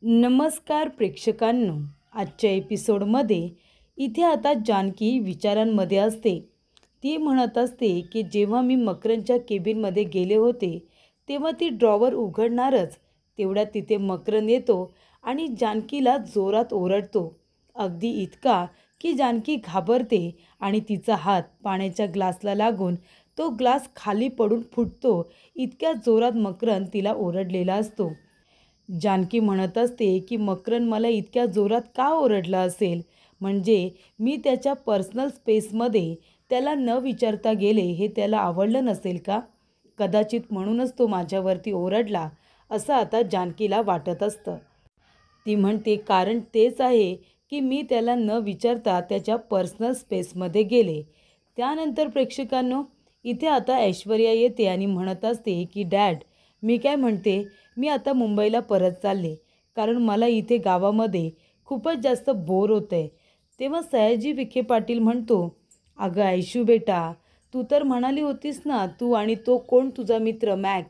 नमस्कार प्रेक्षकांनो, आजच्या एपिसोडमध्ये इथे आता जानकी विचारांमध्ये असते. ती म्हणत असते की जेव्हा मी मकरनच्या केबिनमध्ये गेले होते तेव्हा ती ड्रॉवर उघडणारच तेवढ्यात तिथे मकरन येतो आणि जानकीला जोरात ओरडतो. अगदी इतका की जानकी घाबरते आणि तिचा हात पाण्याच्या ग्लासला लागून तो ग्लास खाली पडून फुटतो. इतक्या जोरात मकरन तिला ओरडलेला असतो. जानकी म्हणत असते की मकरन मला इतक्या जोरात का ओरडला असेल, म्हणजे मी त्याच्या पर्सनल स्पेसमध्ये त्याला न विचारता गेले हे त्याला आवडलं नसेल का? कदाचित म्हणूनच तो माझ्यावरती ओरडला असं आता जानकीला वाटत असतं. ती म्हणते कारण तेच आहे की मी त्याला न विचारता त्याच्या पर्सनल स्पेसमध्ये गेले. त्यानंतर प्रेक्षकांनो, इथे आता ऐश्वर्या येते आणि म्हणत असते की डॅड, मी काय म्हणते, मी आता मुंबईला परत चालले, कारण मला इथे गावामध्ये खूपच जास्त बोर होतं आहे. तेव्हा सयाजी विखे पाटील म्हणतो, अगं ऐशू बेटा, तू तर म्हणाली होतीस ना, तू आणि तो कोण तुझा मित्र मॅक,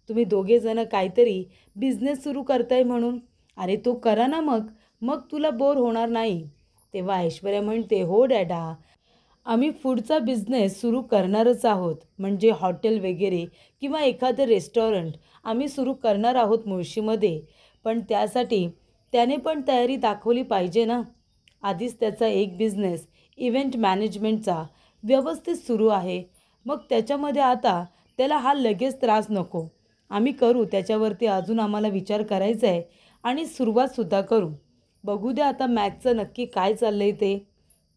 तुम्ही दोघेजणं काहीतरी बिझनेस सुरू करताय म्हणून. अरे तो करा ना मग, मग तुला बोर होणार नाही. तेव्हा ऐश्वर्या म्हणते, हो डॅडा, आम्ही फूडचा बिझनेस सुरू करणारच आहोत, म्हणजे हॉटेल वगैरे किंवा एखादं रेस्टॉरंट आम्ही सुरू करणार आहोत मुळशीमध्ये. पण त्यासाठी त्याने पण तयारी दाखवली पाहिजे ना. आधीच त्याचा एक बिझनेस इव्हेंट मॅनेजमेंटचा व्यवस्थित सुरू आहे, मग त्याच्यामध्ये आता त्याला हा लगेच त्रास नको. आम्ही करू त्याच्यावरती, अजून आम्हाला विचार करायचा आहे आणि सुरुवातसुद्धा करू. बघू द्या आता मॅथचं नक्की काय चाललं आहे ते.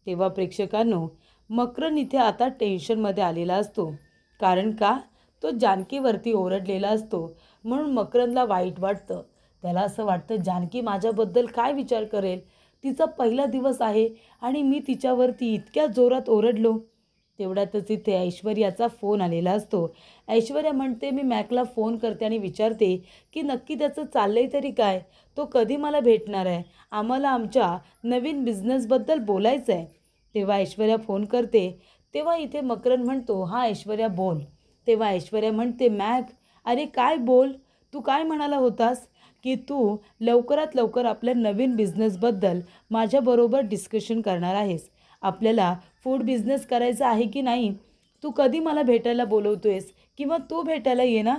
तेव्हा प्रेक्षकांनो, मकरन इथे आता टेन्शनमध्ये आलेला असतो. कारण का, तो जानकीवरती ओरडलेला असतो म्हणून मकरनला वाईट वाटतं. त्याला असं वाटतं जानकी माझ्याबद्दल काय विचार करेल, तिचा पहिला दिवस आहे आणि मी तिच्यावरती इतक्या जोरात ओरडलो. तेवढ्यातच इथे ऐश्वर्याचा फोन आलेला असतो. ऐश्वर्या म्हणते, मी मॅकला फोन करते आणि विचारते की नक्की त्याचं चाललंय तरी काय, तो कधी मला भेटणार आहे, आम्हाला आमच्या नवीन बिझनेसबद्दल बोलायचं आहे. तेव्हा ऐश्वर्या फोन करते. तेव्हा इथे मकरन म्हणतो, हां ऐश्वर्या बोल. तेव्हा ऐश्वर्या म्हणते, मॅक, अरे काय बोल, तू काय म्हणाला होतास की तू लवकरात लवकर आपल्या नवीन बिझनेसबद्दल माझ्याबरोबर डिस्कशन करणार आहेस. आपल्याला फूड बिझनेस करायचा आहे की नाही, तू कधी मला भेटायला बोलवतोयस किंवा तू भेटायला ये ना.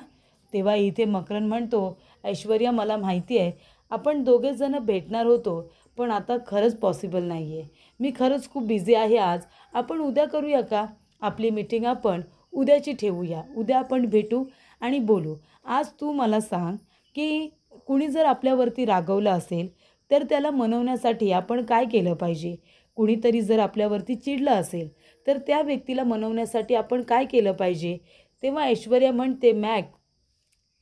तेव्हा इथे मकरन म्हणतो, ऐश्वर्या मला माहिती आहे आपण दोघेजणं भेटणार होतो, पण आता खरंच पॉसिबल नाही आहे. मी खरंच खूप बिझी आहे आज. आपण उद्या करूया का? आपली मीटिंग आपण उद्याची ठेवूया. उद्या आपण भेटू आणि बोलू. आज तू मला सांग की कुणी जर आपल्यावरती रागवलं असेल तर त्याला मनवण्यासाठी आपण काय केलं पाहिजे? कुणीतरी जर आपल्यावरती चिडलं असेल तर त्या व्यक्तीला मनवण्यासाठी आपण काय केलं पाहिजे? तेव्हा ऐश्वर्या म्हणते, मॅक,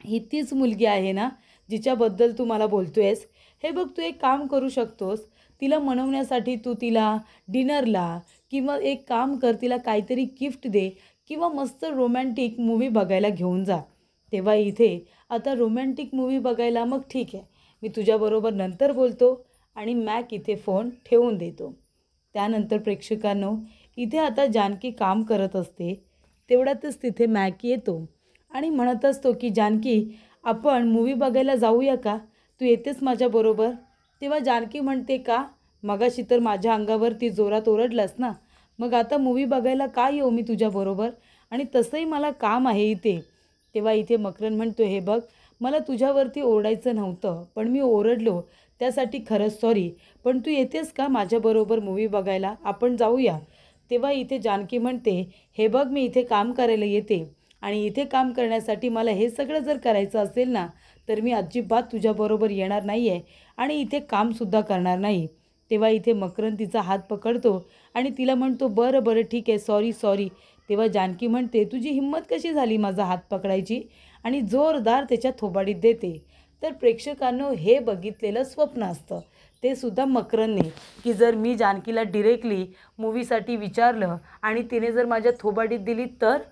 ही तीच मुलगी आहे ना जिच्याबद्दल तू मला बोलतो आहेस. हे बघ, तू एक काम करू शकतोस. तिला मनवण्यासाठी तू तिला डिनरला किंवा एक काम कर, तिला काहीतरी गिफ्ट दे किंवा मस्त रोमॅन्टिक मूव्ही बघायला घेऊन जा. तेव्हा इथे आता रोमॅन्टिक मूव्ही बघायला, मग ठीक आहे, मी तुझ्याबरोबर नंतर बोलतो आणि मॅक इथे फोन ठेवून देतो. त्यानंतर प्रेक्षकांनो, इथे आता जानकी काम करत असते. तेवढ्यातच तिथे मॅक येतो आणि म्हणत असतो की जानकी, आपण मूव्ही बघायला जाऊया का? तू येतेस माझ्याबरोबर? तेव्हा जानकी म्हणते, का? मगाशी तर माझ्या अंगावरती जोरात ओरडलास ना, मग आता मूव्ही बघायला का येऊ मी तुझ्याबरोबर? आणि तसंही मला काम आहे इथे. तेव्हा इथे मकरन म्हणतो, हे बघ, मला तुझ्यावरती ओरडायचं नव्हतं, पण मी ओरडलो त्यासाठी खरंच सॉरी, पण तू येतेस का माझ्याबरोबर मूव्ही बघायला? आपण जाऊया. तेव्हा इथे जानकी म्हणते, हे बघ, मी इथे काम करायला येते आणि इथे काम करण्यासाठी मला हे सगळं जर करायचं असेल ना, तर मी अजिबात तुझ्याबरोबर येणार नाही आहे आणि इथे कामसुद्धा करणार नाही. तेव्हा इथे मकरन तिचा हात पकडतो आणि तिला म्हणतो, बरं बरं ठीक आहे, सॉरी सॉरी. तेव्हा जानकी म्हणते, तुझी हिंमत कशी झाली माझा हात पकडायची, आणि जोरदार त्याच्या थोबाडीत देते. तर प्रेक्षकांनो, हे बघितलेलं स्वप्न असतं ते सुद्धा मकरनने, की जर मी जानकीला डिरेक्टली मूवीसाठी विचारलं आणि तिने जर माझ्या थोबाडीत दिली तर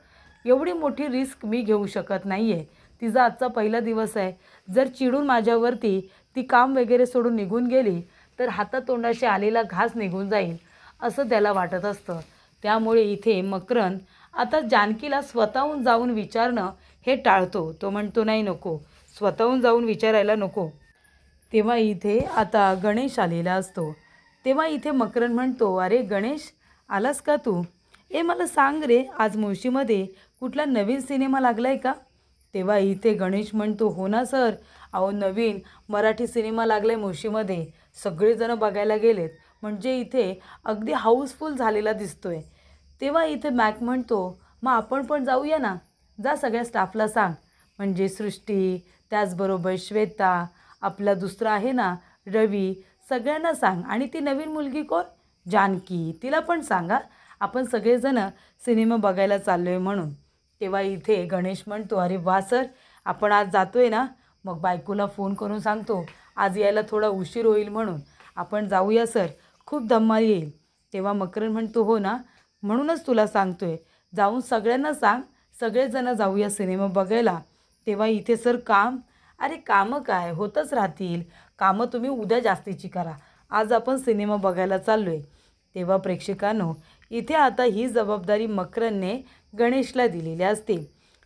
एवढी मोठी रिस्क मी घेऊ शकत नाही आहे. तिचा आजचा पहिला दिवस आहे. जर चिडून माझ्यावरती ती काम वगैरे सोडून निघून गेली तर हातातोंडाशी आलेला घास निघून जाईल असं त्याला वाटत असतं. त्यामुळे इथे मकरन आता जानकीला स्वतःहून जाऊन विचारणं हे टाळतो. तो म्हणतो, नाही नको, स्वतःहून जाऊन विचारायला नको. तेव्हा इथे आता गणेश आलेला असतो. तेव्हा इथे मकरन म्हणतो, अरे गणेश आलास का तू? मला सांग रे, आज मुळशीमध्ये कुठला नवीन सिनेमा लागला आहे का? तेव्हा इथे गणेश म्हणतो, हो ना सर, अहो नवीन मराठी सिनेमा लागला आहे मुळशीमध्ये. सगळेजण बघायला गेलेत, म्हणजे इथे अगदी हाऊसफुल झालेला दिसतोय. तेव्हा इथे मॅक म्हणतो, मग आपण पण जाऊया ना, जा सगळ्या स्टाफला सांग. म्हणजे सृष्टी, त्याचबरोबर श्वेता, आपला दुसरा आहे ना रवी, सगळ्यांना सांग. आणि ती नवीन मुलगी कोण, जानकी, तिला पण सांगा. आपण सगळेजण सिनेमा बघायला चाललो आहे म्हणून. तेव्हा इथे गणेश म्हणतो, अरे वा सर, आपण आज जातो आहे ना, मग बायकोला फोन करून सांगतो आज यायला थोडा उशीर होईल म्हणून. आपण जाऊया सर, खूप धम्माल येईल. तेव्हा मकरन म्हणतो, हो ना, म्हणूनच तुला सांगतोय, जाऊन सगळ्यांना सांग, सगळेजण जाऊया सिनेमा बघायला. तेव्हा इथे सर काम, अरे कामं काय होतच राहतील, कामं तुम्ही उद्या जास्तीची करा, आज आपण सिनेमा बघायला चाललो आहे. तेव्हा प्रेक्षकांनो, इथे आता ही जबाबदारी मकरनने गणेशला दिलेली असते.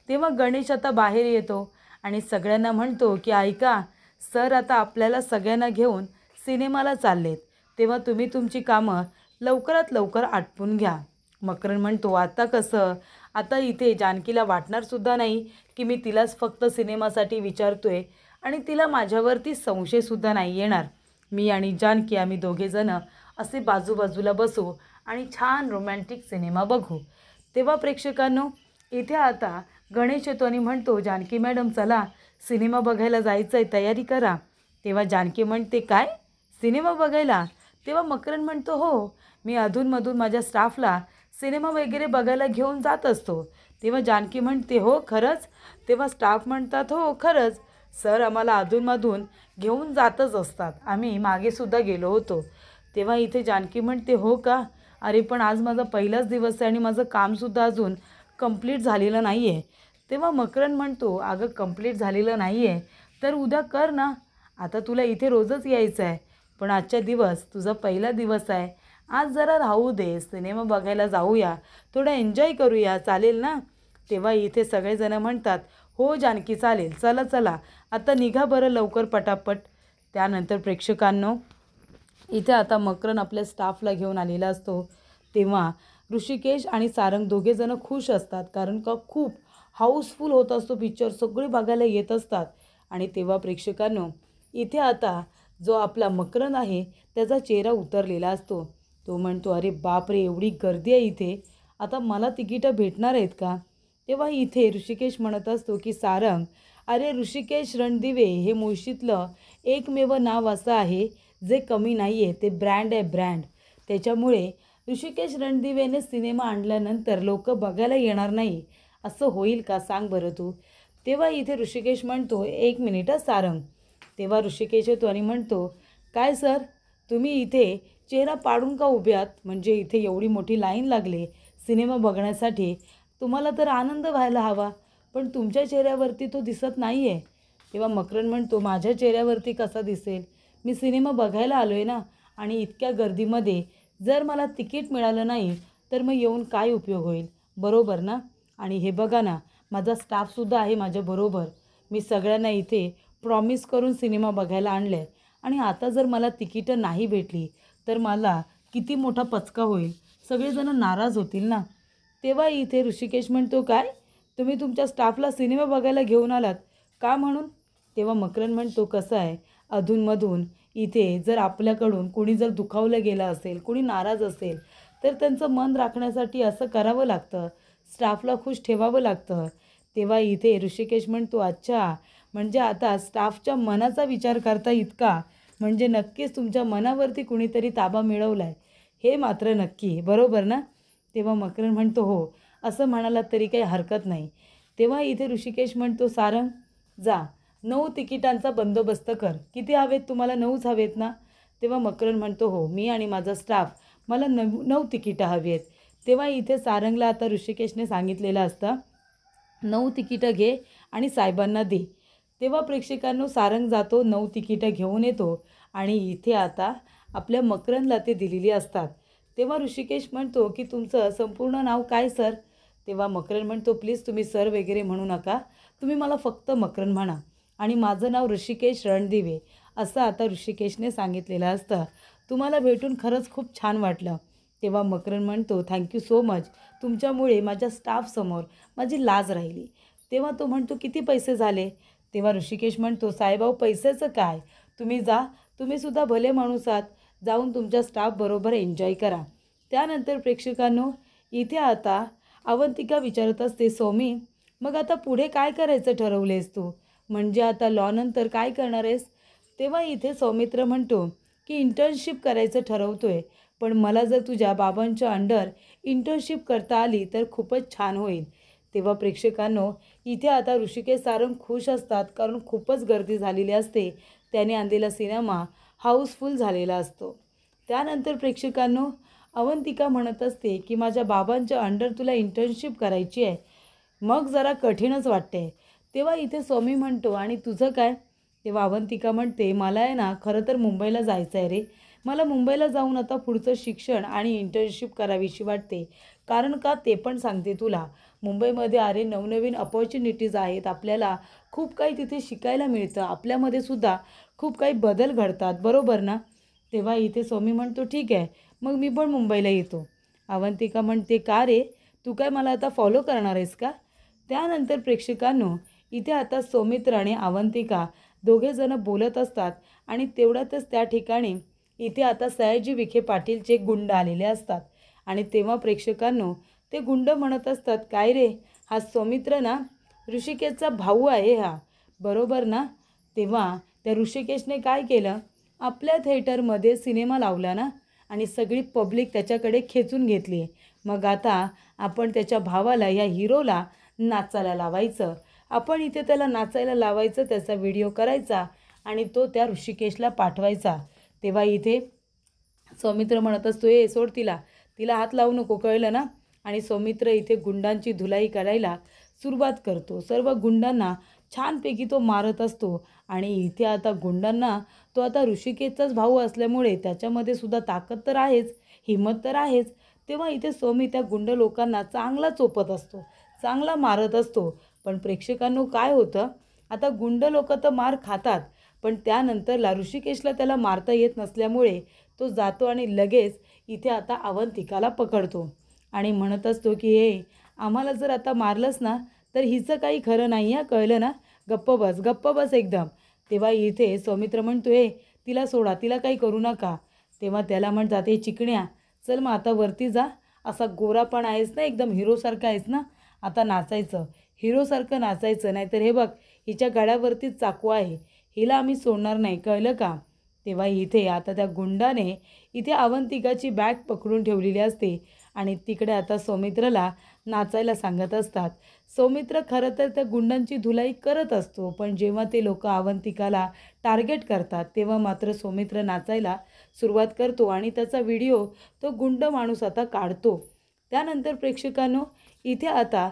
तेव्हा गणेश आता बाहेर येतो आणि सगळ्यांना म्हणतो की ऐका सर, आता आपल्याला सगळ्यांना घेऊन सिनेमाला चाललेत, तेव्हा तुम्ही तुमची कामं लवकरात लवकर आटपून घ्या. मकरन म्हणतो, आता कसं, आता इथे जानकीला वाटणारसुद्धा नाही की मी तिलाच फक्त सिनेमासाठी विचारतोय आणि तिला माझ्यावरती संशयसुद्धा नाही येणार. मी आणि जानकी आम्ही दोघेजणं असे बाजूबाजूला बसू आणि छान रोमॅन्टिक सिनेमा बघू. तेव्हा प्रेक्षकांनो, इथे आता गणेश येतो आणि म्हणतो, जानकी मॅडम चला सिनेमा बघायला जायचं आहे, तयारी करा. तेव्हा जानकी म्हणते, काय सिनेमा बघायला? तेव्हा मकरन म्हणतो, हो, मी अधूनमधून माझ्या स्टाफला सिनेमा वगैरे बघायला घेऊन जात असतो. तेव्हा जानकी म्हणते, हो खरंच? तेव्हा स्टाफ म्हणतात, हो खरंच सर, आम्हाला अधूनमधून घेऊन जातच असतात, आम्ही मागेसुद्धा गेलो होतो. तेव्हा इथे जानकी म्हणते, हो का? अरे पण आज माझा पहिलाच दिवस आहे आणि माझं कामसुद्धा अजून कंप्लीट झालेलं नाही आहे. तेव्हा मकरन म्हणतो, अगं कंप्लीट झालेलं नाही आहे तर उद्या कर ना, आता तुला इथे रोजच यायचं आहे, पण आजच्या दिवस तुझा पहिला दिवस आहे, आज जरा राहू दे, सिनेमा बघायला जाऊया, थोडं एन्जॉय करूया, चालेल ना? तेव्हा इथे सगळेजण म्हणतात, हो जानकी चालेल, चला चला आता निघा बरं लवकर पटापट. त्यानंतर प्रेक्षकांनो, इथे आता मकरन आपल्या स्टाफला घेऊन आलेला असतो. तेव्हा ऋषिकेश आणि सारंग दोघेजणं खुश असतात, कारण का खूप हाऊसफुल होत असतो पिक्चर, सगळे बघायला येत असतात. आणि तेव्हा प्रेक्षकांनो, इथे आता जो आपला मकरन आहे त्याचा चेहरा उतरलेला असतो. तो म्हणतो, अरे बापरे, एवढी गर्दी आहे इथे, आता मला तिकीटं भेटणार आहेत का? तेव्हा इथे ऋषिकेश म्हणत असतो की सारंग, अरे ऋषिकेश रणदिवे हे मुळशीतलं एकमेव नाव असं आहे जे कमी नाही आहे, ते ब्रँड आहे, ब्रँड. त्याच्यामुळे ऋषिकेश रणदिवेने सिनेमा आणल्यानंतर लोक बघायला येणार नाही असं होईल का, सांग बरं तू? तेव्हा इथे ऋषिकेश म्हणतो, एक मिनिटच सारंग. तेव्हा ऋषिकेश येतो आणि म्हणतो, काय सर, तुम्ही इथे चेहरा पाडून का उभे आहात? म्हणजे इथे एवढी मोठी लाईन लागली सिनेमा बघण्यासाठी, तुम्हाला तर आनंद व्हायला हवा, पण तुमच्या चेहऱ्यावरती तो दिसत नाही आहे. तेव्हा मकरन म्हणतो, माझ्या चेहऱ्यावरती कसा दिसेल, मी सिनेमा बघायला आलो आहे ना, आणि इतक्या गर्दीमध्ये जर मला तिकीट मिळालं नाही तर मग येऊन काय उपयोग होईल, बरोबर ना? आणि हे बघा ना, माझा स्टाफसुद्धा आहे माझ्याबरोबर, मी सगळ्यांना इथे प्रॉमिस करून सिनेमा बघायला आणलं आहे, आणि आता जर मला तिकीटं नाही भेटली तर मला किती मोठा पचका होईल, सगळेजण नाराज होतील ना. तेव्हा इथे ऋषिकेश म्हणतो, काय तुम्ही तुमच्या स्टाफला सिनेमा बघायला घेऊन आलात का म्हणून? तेव्हा मकरन म्हणतो, कसं आहे, अधूनमधून इथे जर आपल्याकडून कोणी जर दुखावलं गेलं असेल, कोणी नाराज असेल, तर त्यांचं मन राखण्यासाठी असं करावं लागतं, स्टाफला खुश ठेवावं लागतं. तेव्हा इथे ऋषिकेश म्हणतो, अच्छा, म्हणजे आता स्टाफच्या मनाचा विचार करता इतका, म्हणजे नक्कीच तुमच्या मनावरती कुणीतरी ताबा मिळवला आहे, हे मात्र नक्की, बरोबर ना? तेव्हा मकरन म्हणतो, हो, असं म्हणालात तरी काही हरकत नाही. तेव्हा इथे ऋषिकेश म्हणतो, सारंग जा 9 तिकिटांचा बंदोबस्त कर. किती हवेत तुम्हाला? 9च हवेत ना? तेव्हा मकरन म्हणतो, हो, मी आणि माझा स्टाफ, मला 9 तिकीटं हवी आहेत. तेव्हा इथे सारंगला आता ऋषिकेशने सांगितलेलं असतं, 9 तिकीटं घे आणि साहेबांना दे. तेव्हा प्रेक्षकांनो, सारंग जातो, 9 तिकीटं घेऊन येतो आणि इथे आता आपल्या मकरनला ते दिलेली असतात. तेव्हा ऋषिकेश म्हणतो की तुमचं संपूर्ण नाव काय सर? तेव्हा मकरन म्हणतो, प्लीज तुम्ही सर वगैरे म्हणू नका, तुम्ही मला फक्त मकरन म्हणा, आणि माझं नाव ऋषिकेश रणदिवे असं आता ऋषिकेशने सांगितलेलं असतं. तुम्हाला भेटून खरंच खूप छान वाटलं. तेव्हा मकरंद म्हणतो, थँक्यू सो मच. तुमच्यामुळे माझ्या स्टाफसमोर माझी लाज राहिली. तेव्हा तो म्हणतो, किती पैसे झाले? तेव्हा ऋषिकेश म्हणतो, साहेबाऊ पैशाचं काय, तुम्ही जा, तुम्हीसुद्धा भले माणूस आहात, जाऊन तुमच्या स्टाफबरोबर एन्जॉय करा. त्यानंतर प्रेक्षकांनो, इथे आता अवंतिका विचारत असते, सौमी मग आता पुढे काय करायचं ठरवलेस तू? म्हणजे आता लॉनंतर काय करणार आहेस? तेव्हा इथे सौमित्र म्हणतो की इंटर्नशिप करायचं ठरवतोय, पण मला जर तुझ्या बाबांच्या अंडर इंटर्नशिप करता आली तर खूपच छान होईल. तेव्हा प्रेक्षकांनो, इथे आता ऋषिकेश सारंग खुश असतात, कारण खूपच गर्दी झालेली असते. त्याने आणलेला सिनेमा हाऊसफुल झालेला असतो. त्यानंतर प्रेक्षकांनो, अवंतिका म्हणत असते की माझ्या बाबांच्या अंडर तुला इंटर्नशिप करायची आहे, मग जरा कठीणच वाटते. तेव्हा इथे स्वामी म्हणतो, आणि तुझं काय? तेव्हा अवंतिका म्हणते, मला आहे ना खरं तर मुंबईला जायचं आहे रे. मला मुंबईला जाऊन आता पुढचं शिक्षण आणि इंटर्नशिप करावीशी वाटते. कारण का ते पण सांगते तुला, मुंबईमध्ये अरे नवनवीन अपॉर्च्युनिटीज आहेत, आपल्याला खूप काही तिथे शिकायला मिळतं, आपल्यामध्ये सुद्धा खूप काही बदल घडतात, बरोबर ना? तेव्हा इथे स्वामी म्हणतो, ठीक आहे, मग मी पण मुंबईला येतो. अवंतिका म्हणते, का रे, तू काय मला आता फॉलो करणार आहेस का? त्यानंतर प्रेक्षकांनो, इथे आता सौमित्र आणि अवंतिका दोघेजणं बोलत असतात, आणि तेवढ्यातच त्या ठिकाणी इथे आता सयाजी विखे पाटीलचे गुंड आलेले असतात. आणि तेव्हा प्रेक्षकांनो, ते गुंड म्हणत असतात, काय रे, हा सौमित्र ना ऋषिकेशचा भाऊ आहे हा, बरोबर ना? तेव्हा त्या ऋषिकेशने काय केलं, आपल्या थिएटरमध्ये सिनेमा लावला ना, आणि सगळी पब्लिक त्याच्याकडे खेचून घेतली. मग आता आपण त्याच्या भावाला, या हिरोला नाचायला लावायचं, आपण इथे त्याला नाचायला लावायचं, त्याचा व्हिडिओ करायचा आणि तो त्या ऋषिकेशला पाठवायचा. तेव्हा इथे सौमित्र म्हणत असतो, ए सोड तिला, तिला हात लावू नको, कळलं ना? आणि सौमित्र इथे गुंडांची धुलाई करायला सुरुवात करतो. सर्व गुंडांना छानपैकी तो मारत असतो. आणि इथे आता गुंडांना, तो आता ऋषिकेशचाच भाऊ असल्यामुळे त्याच्यामध्ये सुद्धा ताकद तर आहेच, हिंमत तर आहेच. तेव्हा इथे सौमी त्या गुंड लोकांना चांगला चोपत असतो, चांगला मारत असतो. पण प्रेक्षकांनो, काय होतं, आता गुंड लोक तर मार खातात, पण त्यानंतरला ऋषिकेशला त्याला मारता येत नसल्यामुळे तो जातो आणि लगेच इथे आता अवंतिकाला पकडतो आणि म्हणत असतो की हे आम्हाला जर आता मारलंस ना तर हिचं काही खरं नाही आहे, कळलं ना? गप्प बस, गप्प बस एकदम. तेव्हा इथे सौमित्र म्हणतो, हे तिला सोडा, तिला काही करू नका. तेव्हा त्याला म्हणतात, हे चिकण्या, चल मग आता वरती जा, असा गोरा पण आहेस ना, एकदम हिरोसारखा आहेस ना, आता नाचायचं, हिरोसारखं नाचायचं, नाहीतर हे बघ, हिच्या गळ्यावरतीच चाकू आहे, हिला आम्ही सोडणार नाही, कळलं का? तेव्हा इथे आता त्या गुंडाने इथे अवंतिकाची बॅग पकडून ठेवलेली असते, आणि तिकडे आता सौमित्रला नाचायला सांगत असतात. सौमित्र खरं तर त्या गुंडांची धुलाई करत असतो, पण जेव्हा ते लोक अवंतिकाला टार्गेट करतात तेव्हा मात्र सौमित्र नाचायला सुरुवात करतो, आणि त्याचा व्हिडिओ तो गुंड माणूस आता काढतो. त्यानंतर प्रेक्षकांनो, इथे आता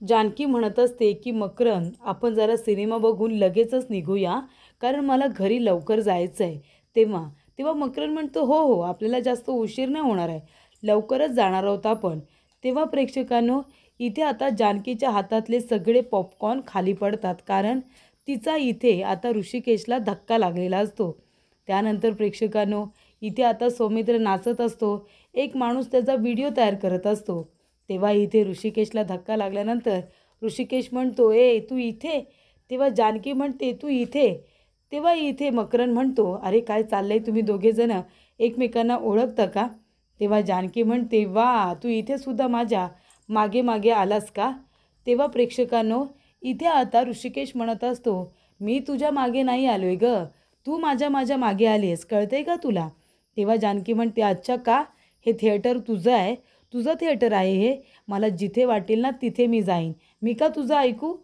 जानकी म्हणत असते की मकरंद, आपण जरा सिनेमा बघून लगेचच निघूया, कारण मला घरी लवकर जायचं आहे. तेव्हा तेव्हा मकरंद म्हणतो, हो हो, आपल्याला जास्त उशीर नाही होणार आहे, लवकरच जाणार आहोत आपण. तेव्हा प्रेक्षकांनो, इथे आता जानकीच्या हातातले सगळे पॉपकॉर्न खाली पडतात, कारण तिचा इथे आता ऋषिकेशला धक्का लागलेला असतो. त्यानंतर प्रेक्षकांनो, इथे आता सौमित्र नाचत असतो, एक माणूस त्याचा व्हिडिओ तयार करत असतो. तेव्हा इथे ऋषिकेशला धक्का लागल्यानंतर ऋषिकेश म्हणतो, ए तू इथे? तेव्हा जानकी म्हणते, तू इथे? तेव्हा इथे मकरंद म्हणतो, अरे काय चाललंय, तुम्ही दोघेजणं एकमेकांना ओळखता का? तेव्हा जानकी म्हणते, वा, तू इथे सुद्धा माझ्या मागे मागे आलास का? तेव्हा प्रेक्षकांनो, इथे आता ऋषिकेश म्हणत असतो, मी तुझ्या मागे नाही आलो आहे गं, तू माझ्या मागे आली आहेस, कळतंय का तुला? तेव्हा जानकी म्हणते, अच्छा का, हे थिएटर तुझं आहे, तुझं थिएटर आहे हे, मला जिथे वाटेल ना तिथे मी जाईन, मी का तुझं ऐकू?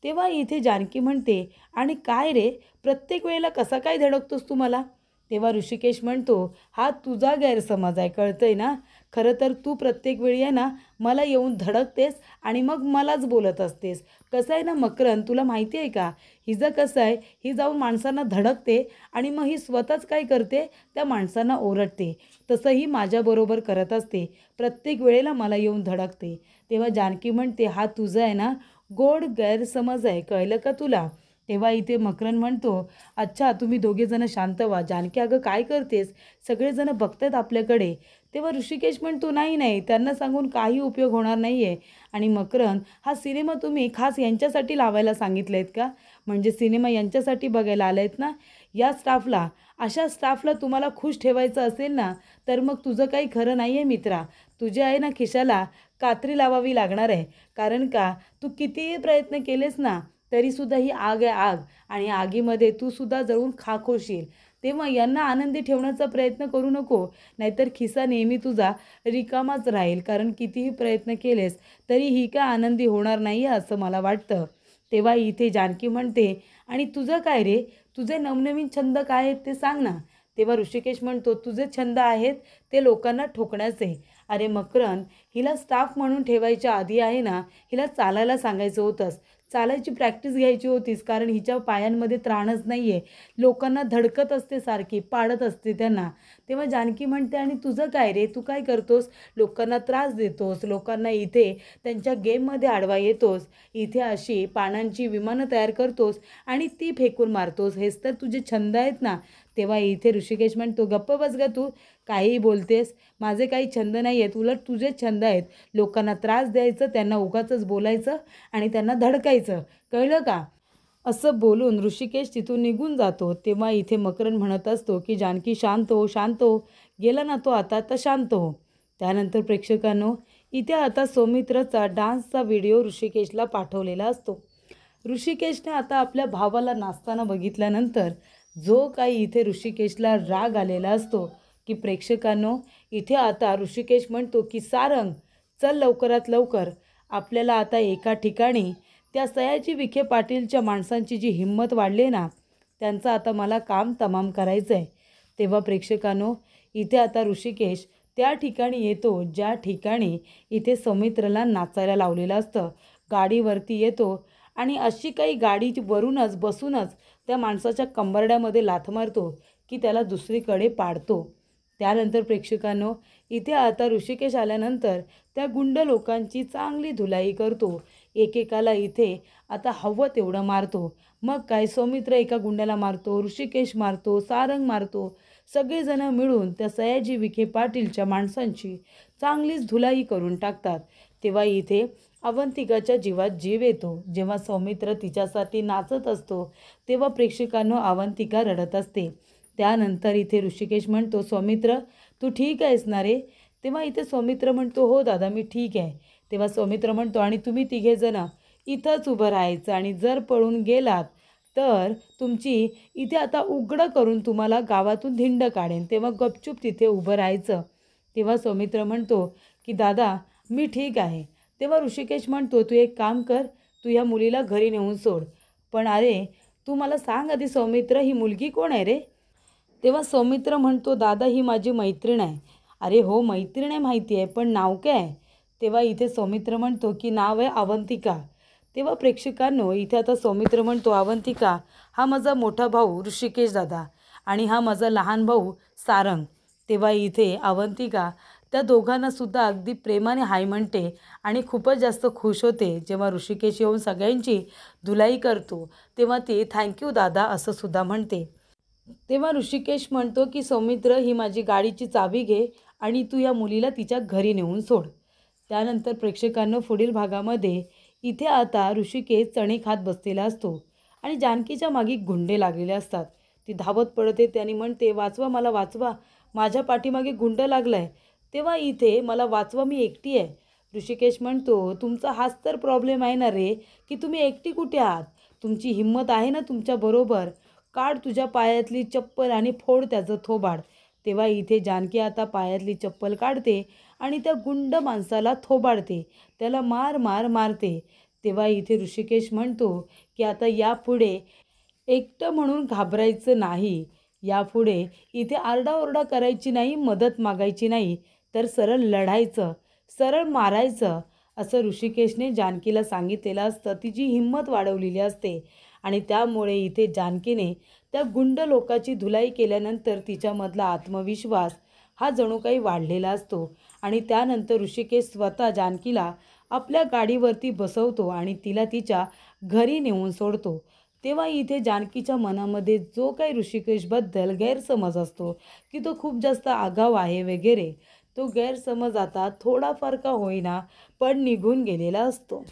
तेव्हा इथे जानकी म्हणते, आणि काय रे, प्रत्येक वेळेला कसा काय धडकतोस तू मला? तेव्हा ऋषिकेश म्हणतो, हा तुझा गैरसमज आहे, कळतंय ना? खरं तर तू प्रत्येक वेळी आहे ना मला येऊन धडकतेस आणि मग मलाच बोलत असतेस. कसं आहे ना मकरंद, तुला माहिती आहे का, हिचं कसं आहे, ही जाऊन माणसांना धडकते आणि मग ही स्वतःच काय करते, त्या माणसांना ओरडते. तसं ही माझ्याबरोबर करत असते, प्रत्येक वेळेला मला येऊन धडकते. तेव्हा जानकी म्हणते, हा तुझा आहे ना गोड गैरसमज आहे, कळलं का तुला? तेव्हा इथे मकरन म्हणतो, अच्छा तुम्ही दोघेजणं शांत व्हा. जानकी अगं काय करतेस, सगळेजण बघतात आपल्याकडे. तेव्हा ऋषिकेश म्हणतो, नाही नाही, त्यांना सांगून काही उपयोग होणार नाही आहे. आणि मकरन, हा सिनेमा तुम्ही खास यांच्यासाठी लावायला सांगितले आहेत का, म्हणजे सिनेमा यांच्यासाठी बघायला आले आहेत ना, या स्टाफला, अशा स्टाफला तुम्हाला खुश ठेवायचं असेल ना, तर मग तुझं काही खरं नाही आहे मित्रा. तुझे आहे ना खिशाला कात्री लावावी लागणार आहे. कारण का, तू कितीही प्रयत्न केलेस ना, तरीसुद्धा ही आग आहे आग, आणि आगीमध्ये तू सुद्धा जळून खाक होशील. तेव्हा यांना आनंदी ठेवण्याचा प्रयत्न करू नको, नाहीतर खिसा नेहमी तुझा रिकामाच राहील. कारण कितीही प्रयत्न केलेस तरी ही काय आनंदी होणार नाही आहे असं मला वाटतं. तेव्हा इथे जानकी म्हणते, आणि तुझं काय रे, तुझे नवनवीन छंद काय आहेत ते सांग ना. तेव्हा ऋषिकेश म्हणतो, तुझे छंद आहेत ते लोकांना ठोकण्याचे. अरे मकरन, हिला स्टाफ म्हणून ठेवायच्या आधी आहे ना, हिला चालायला सांगायचं होतंस, चालायची प्रॅक्टिस घ्यायची होतीस. कारण हिच्या पायांमध्ये त्राणच नाही आहे, लोकांना धडकत असते, सारखी पाडत असते त्यांना. तेव्हा जानकी म्हणते, आणि तुझं काय रे, तू काय करतोस, लोकांना त्रास देतोस, लोकांना इथे त्यांच्या गेममध्ये आडवा येतोस, इथे अशी पानांची विमानं तयार करतोस आणि ती फेकून मारतोस, हेच तर तुझे छंद आहेत ना. तेव्हा इथे ऋषिकेश म्हणतो, गप्प बस ग तू, काहीही बोलतेस, माझे काही छंद नाही आहेत, उलट तुझेच छंद आहेत, लोकांना त्रास द्यायचं, त्यांना उगाचच बोलायचं आणि त्यांना धडकायचं, कळलं का. असं बोलून ऋषिकेश तिथून निघून जातो. तेव्हा इथे मकरन म्हणत असतो की जानकी शांत हो, शांत हो, गेला ना तो आता, तर शांत हो. त्यानंतर प्रेक्षकांनो, इथे आता सौमित्रचा डान्सचा व्हिडिओ ऋषिकेशला पाठवलेला असतो. ऋषिकेशने आता आपल्या भावाला नाचताना बघितल्यानंतर जो काही इथे ऋषिकेशला राग आलेला असतो, की प्रेक्षकांनो, इथे आता ऋषिकेश म्हणतो की सारंग, चल लवकरात लवकर, आपल्याला आता एका ठिकाणी त्या सयाजी विखे पाटीलच्या माणसांची जी हिंमत वाढली ना, त्यांचं आता मला काम तमाम करायचं आहे. तेव्हा प्रेक्षकांनो, इथे आता ऋषिकेश त्या ठिकाणी येतो ज्या ठिकाणी इथे सौमित्रला नाचायला लावलेलं असतं. गाडीवरती येतो आणि अशी काही गाडीवरूनच बसूनच त्या माणसाच्या कंबरड्यामध्ये लाथ मारतो की त्याला दुसरीकडे पाडतो. त्यानंतर प्रेक्षकांनो, इथे आता ऋषिकेश आल्यानंतर त्या गुंड लोकांची चांगली धुलाई करतो. एकेकाला इथे आता हवं तेवढं मारतो. मग काय, सौमित्र एका गुंड्याला मारतो, ऋषिकेश मारतो, सारंग मारतो, सगळेजणं मिळून त्या सयाजी विखे पाटीलच्या माणसांची चांगलीच धुलाई करून टाकतात. तेव्हा इथे अवंतिकाच्या जीवात जीव येतो. जेव्हा सौमित्र तिच्यासाठी नाचत असतो तेव्हा प्रेक्षकांनो, अवंतिका रडत असते. त्यानंतर इथे ऋषिकेश म्हणतो, सौमित्र तू ठीक आहेस ना रे. तेव्हा इथे सौमित्र म्हणतो, हो दादा मी ठीक आहे. तेव्हा सौमित्र म्हणतो, आणि तुम्ही तिघेजणं इथंच उभं राहायचं, आणि जर पळून गेलात तर तुमची इथे आता उघडं करून तुम्हाला गावातून धिंड काढेन, तेव्हा गपचूप तिथे उभं राहायचं. तेव्हा सौमित्र म्हणतो की दादा मी ठीक आहे. तेव्हा ऋषिकेश म्हणतो, तू एक काम कर, तू या मुलीला घरी नेऊन सोड. पण अरे तू मला सांग आधी सौमित्र, ही मुलगी कोण आहे रे. तेव्हा सौमित्र म्हणतो, दादा ही माझी मैत्रीण आहे. अरे हो मैत्रीण आहे माहिती आहे, पण नाव काय आहे. तेव्हा इथे सौमित्र म्हणतो की नाव आहे अवंतिका. तेव्हा प्रेक्षकांनो, इथे आता सौमित्र म्हणतो, अवंतिका हा माझा मोठा भाऊ ऋषिकेश दादा, आणि हा माझा लहान भाऊ सारंग. तेव्हा इथे अवंतिका त्या दोघांना सुद्धा अगदी प्रेमाने हाय म्हणते आणि खूपच जास्त खुश होते. जेव्हा ऋषिकेश येऊन सगळ्यांची धुलाई करतो तेव्हा ती थँक्यू दादा असं सुद्धा म्हणते. तेव्हा ऋषिकेश म्हणतो की सौमित्र ही माझी गाडीची चावी घे आणि तू या मुलीला तिच्या घरी नेऊन सोड. त्यानंतर प्रेक्षकांनो, पुढील भागामध्ये इथे आता ऋषिकेश चणे खात बसलेला असतो आणि जानकीच्या मागे गुंडे लागलेले असतात. ती धावत पडते, त्याने म्हणते, वाचवा मला, वाचवा, माझ्या पाठीमागे गुंड लागलाय. तेव्हा इथे मला वाचवा, मी एकटी आहे. ऋषिकेश म्हणतो, तुमचा हाच तर प्रॉब्लेम आहे ना रे, की तुम्ही एकटी कुठे आहात. तुमची हिंमत आहे ना तुमच्याबरोबर, काढ तुझ्या पायातली चप्पल आणि फोड त्याचं थोबाड. तेव्हा इथे जानकी आता पायातली चप्पल काढते आणि त्या गुंड माणसाला थोबाडते, त्याला मार मार मारते. तेव्हा इथे ऋषिकेश म्हणतो की आता यापुढे एकटं म्हणून घाबरायचं नाही, यापुढे इथे आरडाओरडा करायची नाही, मदत मागायची नाही, तर सरळ लढायचं, सरळ मारायचं, असं ऋषिकेशने जानकीला सांगितलेलं असतं. तिची हिंमत वाढवलेली असते आणि त्यामुळे इथे जानकीने त्या गुंड लोकाची धुलाई केल्यानंतर तिच्यामधला आत्मविश्वास हा जणू काही वाढलेला असतो. आणि त्यानंतर ऋषिकेश स्वतः जानकीला आपल्या गाडीवरती बसवतो आणि तिला तिच्या घरी नेऊन सोडतो. तेव्हा इथे जानकीच्या मनामध्ये जो काही ऋषिकेशबद्दल गैरसमज असतो की तो खूप जास्त आगाऊ आहे वगैरे, तो गैरसमज आता थोडाफार का होईना पण निघून गेलेला असतो.